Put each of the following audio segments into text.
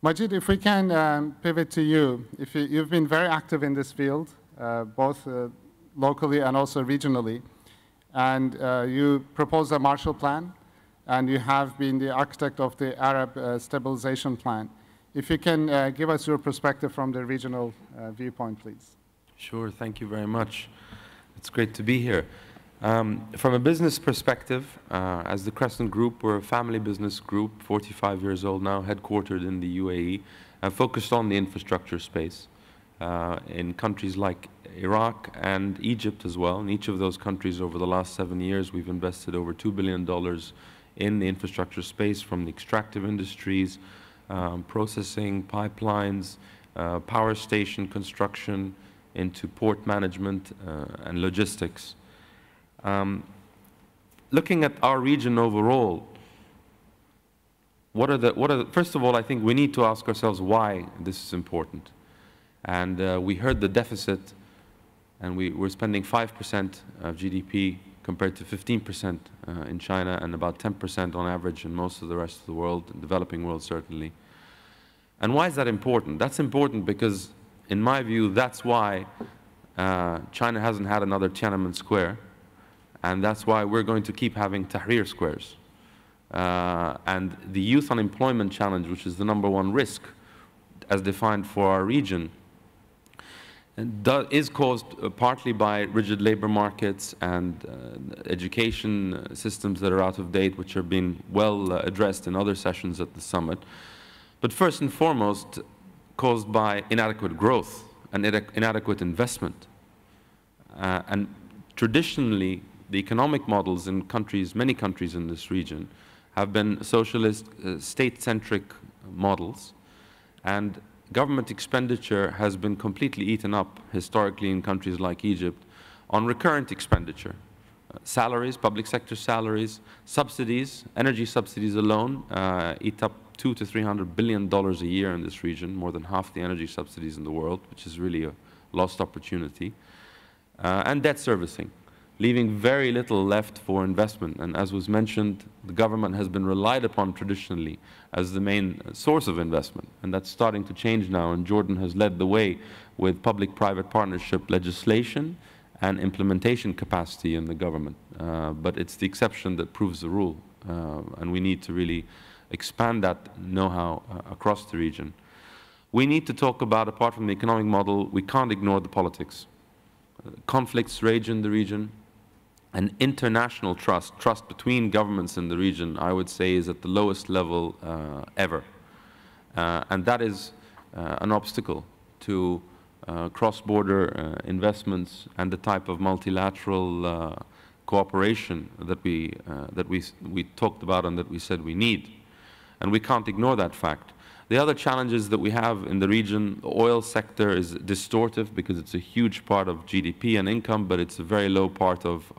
Majid, if we can pivot to you. You've been very active in this field, both locally and also regionally. And you proposed a Marshall Plan, and you have been the architect of the Arab Stabilization Plan. If you can give us your perspective from the regional viewpoint, please. Sure, thank you very much. It's great to be here. From a business perspective, as the Crescent Group, we're a family business group, 45 years old now, headquartered in the UAE, and focused on the infrastructure space in countries like Iraq and Egypt as well. In each of those countries over the last 7 years, we've invested over $2 billion in the infrastructure space, from the extractive industries, processing, pipelines, power station construction, into port management and logistics. Looking at our region overall, first of all, I think we need to ask ourselves why this is important. And we heard the deficit, and we're spending 5% of GDP compared to 15% in China, and about 10% on average in most of the rest of the world, the developing world certainly. And why is that important? That's important because, in my view, that's why China hasn't had another Tiananmen Square, and that's why we're going to keep having Tahrir squares. And the youth unemployment challenge, which is the #1 risk as defined for our region, is caused partly by rigid labor markets and education systems that are out of date, which are being well addressed in other sessions at the summit. But first and foremost, caused by inadequate growth and inadequate investment. And traditionally, the economic models in many countries in this region, have been socialist, state-centric models, and government expenditure has been completely eaten up historically in countries like Egypt on recurrent expenditure. Salaries, public sector salaries, subsidies, energy subsidies alone eat up $200 to $300 billion a year in this region, more than half the energy subsidies in the world, which is really a lost opportunity, and debt servicing, leaving very little left for investment. And as was mentioned, the government has been relied upon traditionally as the main source of investment, and that's starting to change now, and Jordan has led the way with public-private partnership legislation and implementation capacity in the government. But it's the exception that proves the rule, and we need to really expand that know-how across the region. We need to talk about, apart from the economic model, we can't ignore the politics. Conflicts rage in the region, and international trust between governments in the region, I would say, is at the lowest level ever. And that is an obstacle to cross-border investments and the type of multilateral cooperation that we talked about and that we said we need. And we can't ignore that fact. The other challenges that we have in the region, the oil sector is distortive because it's a huge part of GDP and income, but it's a very low part of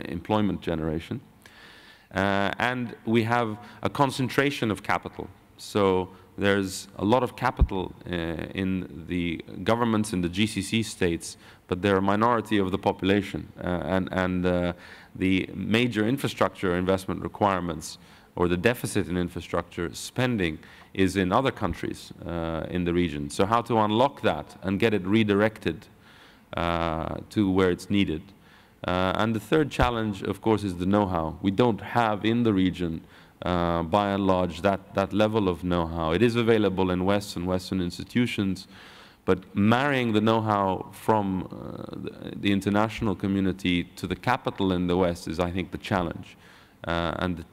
employment generation. And we have a concentration of capital. So there's a lot of capital in the governments in the GCC states, but they're a minority of the population. And the major infrastructure investment requirements, or the deficit in infrastructure spending, is in other countries in the region. So how to unlock that and get it redirected to where it's needed. And the third challenge, of course, is the know-how. We don't have in the region, by and large, that level of know-how. It is available in West and Western institutions, but marrying the know-how from the international community to the capital in the West is, I think, the challenge. And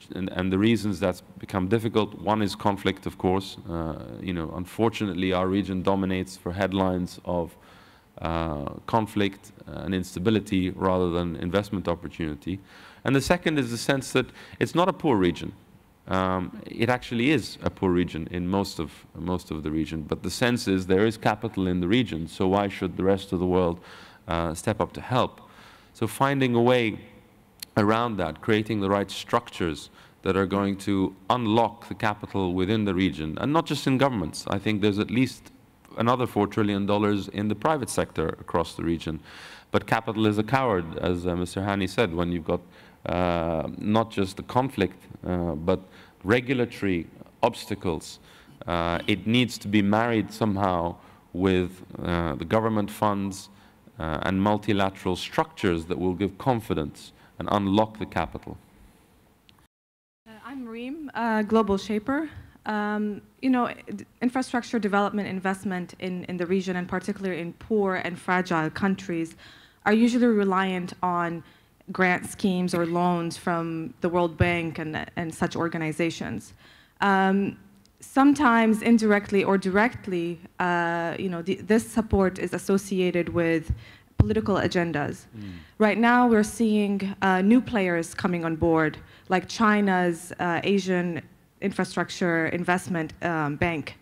the reasons that's become difficult, one is conflict, of course. Unfortunately, our region dominates for headlines of conflict and instability rather than investment opportunity. And the second is the sense that it's not a poor region. It actually is a poor region in most of the region, but the sense is there is capital in the region, so why should the rest of the world step up to help? So finding a way around that, creating the right structures that are going to unlock the capital within the region, and not just in governments. I think there's at least another $4 trillion in the private sector across the region. But capital is a coward, as Mr. Hani said, when you've got not just the conflict, but regulatory obstacles it needs to be married somehow with the government funds and multilateral structures that will give confidence and unlock the capital. I'm Reem, Global Shaper. You know, infrastructure development investment in the region, and particularly in poor and fragile countries, are usually reliant on grant schemes or loans from the World Bank and such organizations. Sometimes indirectly or directly, you know, this support is associated with political agendas. Right now, we're seeing new players coming on board, like China's Asian Infrastructure Investment Bank.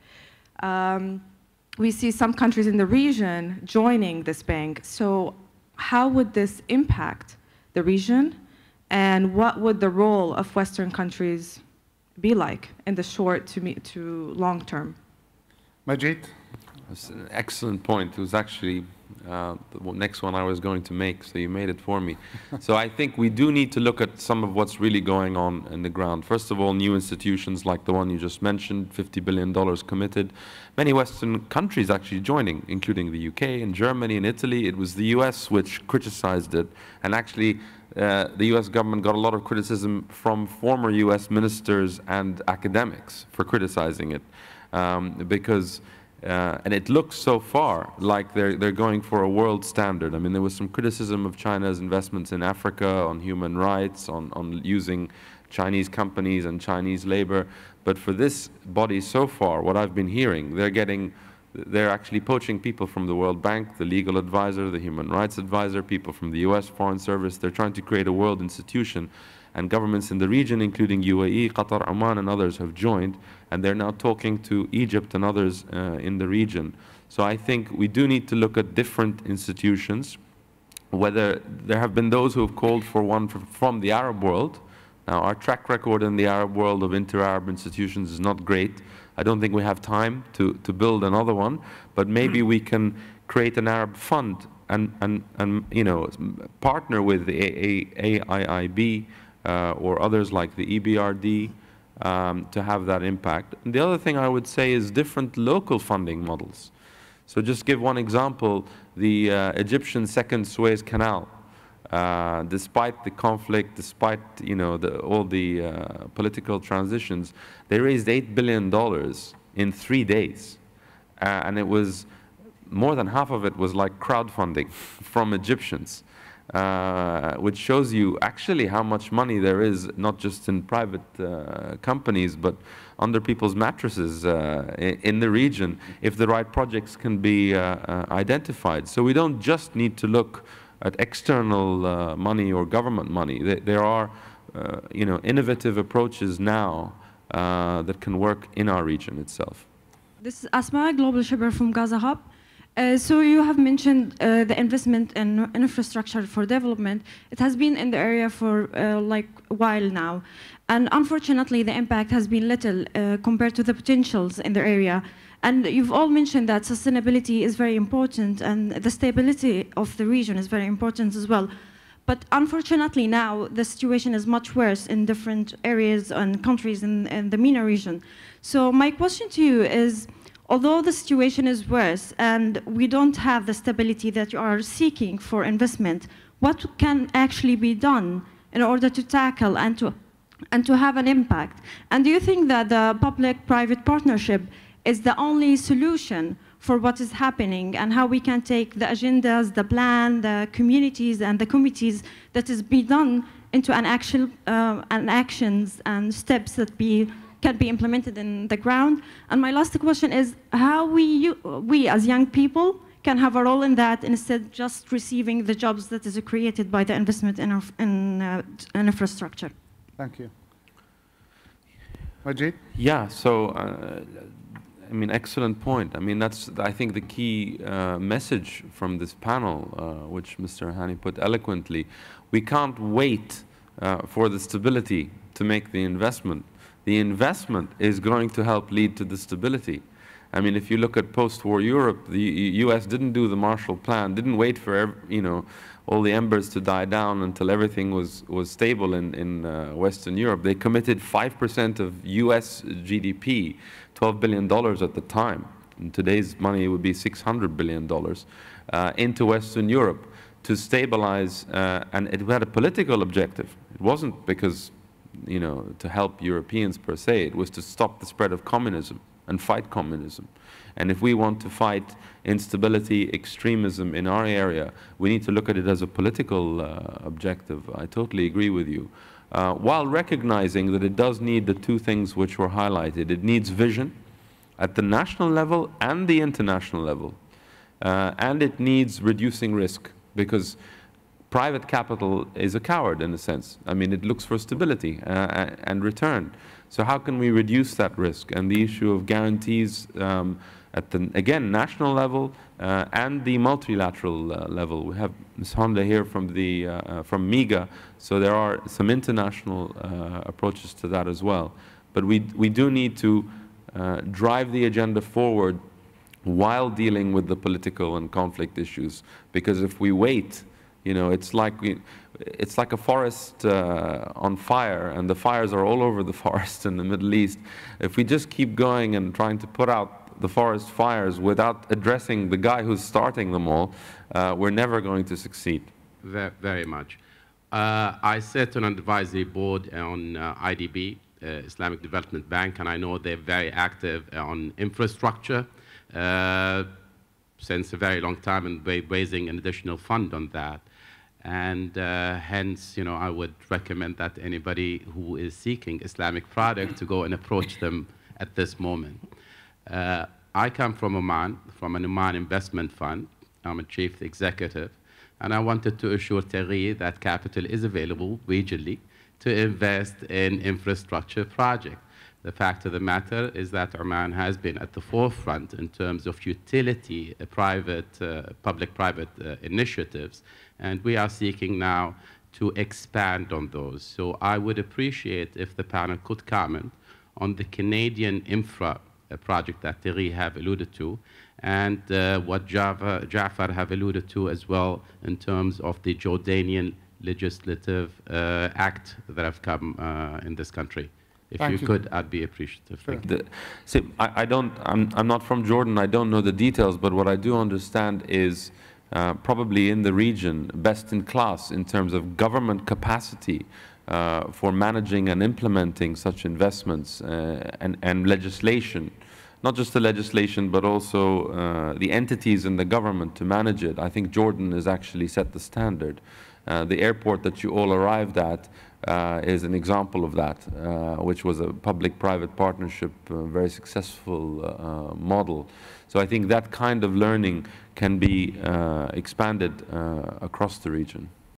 We see some countries in the region joining this bank. So how would this impact the region? And what would the role of Western countries be like in the short to long term? Majid? That's an excellent point. It was actually the next one I was going to make, so you made it for me. So I think we do need to look at some of what's really going on in the ground. First of all, new institutions like the one you just mentioned, $50 billion committed. Many Western countries actually joining, including the UK and Germany and Italy. It was the US which criticized it, and actually the US government got a lot of criticism from former US ministers and academics for criticizing it, because and it looks so far like they're going for a world standard. I mean, there was some criticism of China's investments in Africa, on human rights, on using Chinese companies and Chinese labor. But for this body so far, what I've been hearing, they're actually poaching people from the World Bank, the legal advisor, the human rights advisor, people from the US Foreign Service. They're trying to create a world institution. And governments in the region, including UAE, Qatar, Oman, and others, have joined, and they're now talking to Egypt and others in the region. So I think we do need to look at different institutions, whether there have been those who have called for one from the Arab world. Now, our track record in the Arab world of inter-Arab institutions is not great. I don't think we have time to build another one, but maybe we can create an Arab fund and you know, partner with the AIIB, or others like the EBRD, to have that impact. And the other thing I would say is different local funding models. So just give one example, the Egyptian Second Suez Canal. Despite the conflict, despite, you know, all the political transitions, they raised $8 billion in 3 days. And it was, more than half of it was like crowdfunding from Egyptians. Which shows you actually how much money there is, not just in private companies, but under people's mattresses in the region, if the right projects can be identified. So we don't just need to look at external money or government money. There are you know, innovative approaches now that can work in our region itself. This is Asma, Global Shipper from Gaza Hub. So you have mentioned the investment in infrastructure for development. It has been in the area for like a while now. And unfortunately, the impact has been little compared to the potentials in the area. And you've all mentioned that sustainability is very important and the stability of the region is very important as well. But unfortunately now, the situation is much worse in different areas and countries in the MENA region. So my question to you is, although the situation is worse and we don't have the stability that you are seeking for investment, what can actually be done in order to tackle and to have an impact? And do you think that the public-private partnership is the only solution for what is happening and how we can take the agendas, the plan, the communities and the committees that is be done into an actions and steps that can be implemented in the ground? And my last question is how we as young people can have a role in that instead of just receiving the jobs that is created by the investment in infrastructure. Thank you. Majid? Yeah, so I mean, excellent point. I mean, that's, I think, the key message from this panel, which Mr. Hani put eloquently. We can't wait for the stability to make the investment. The investment is going to help lead to the stability. I mean, if you look at post-war Europe, the US didn't do the Marshall Plan, didn't wait for, you know, all the embers to die down until everything was stable in Western Europe. They committed 5% of US GDP $12 billion at the time. In today's money, it would be $600 billion into Western Europe to stabilize, and it had a political objective. It wasn't because, you know, to help Europeans per se. It was to stop the spread of communism and fight communism. And if we want to fight instability, extremism in our area, we need to look at it as a political objective. I totally agree with you. While recognizing that it does need the two things which were highlighted. It needs vision at the national level and the international level. And it needs reducing risk, because private capital is a coward in a sense. I mean, it looks for stability and return. So how can we reduce that risk? And the issue of guarantees at the, again, national level and the multilateral level. We have Ms. Honda here from MIGA, so there are some international approaches to that as well. But we do need to drive the agenda forward while dealing with the political and conflict issues. Because if we wait, you know, it's like a forest on fire, and the fires are all over the forest in the Middle East. If we just keep going and trying to put out the forest fires without addressing the guy who's starting them all, we're never going to succeed. Very much. I sit on an advisory board on IDB, Islamic Development Bank, and I know they're very active on infrastructure since a very long time, and raising an additional fund on that. And hence, you know, I would recommend that anybody who is seeking Islamic product to go and approach them at this moment. I come from Oman, from an Oman investment fund. I'm a chief executive, and I wanted to assure Terry that capital is available regionally to invest in infrastructure projects. The fact of the matter is that Oman has been at the forefront in terms of utility, public-private initiatives, and we are seeking now to expand on those. So I would appreciate if the panel could comment on the Canadian infra project that Terry have alluded to, and what Jafar have alluded to as well in terms of the Jordanian legislative act that have come in this country. If you could, I'd be appreciative. Sure. See, I'm not from Jordan, I don't know the details, but what I do understand is probably in the region, best in class in terms of government capacity for managing and implementing such investments and legislation. Not just the legislation, but also the entities in the government to manage it. I think Jordan has actually set the standard. The airport that you all arrived at is an example of that, which was a public-private partnership, very successful model. So I think that kind of learning can be expanded across the region.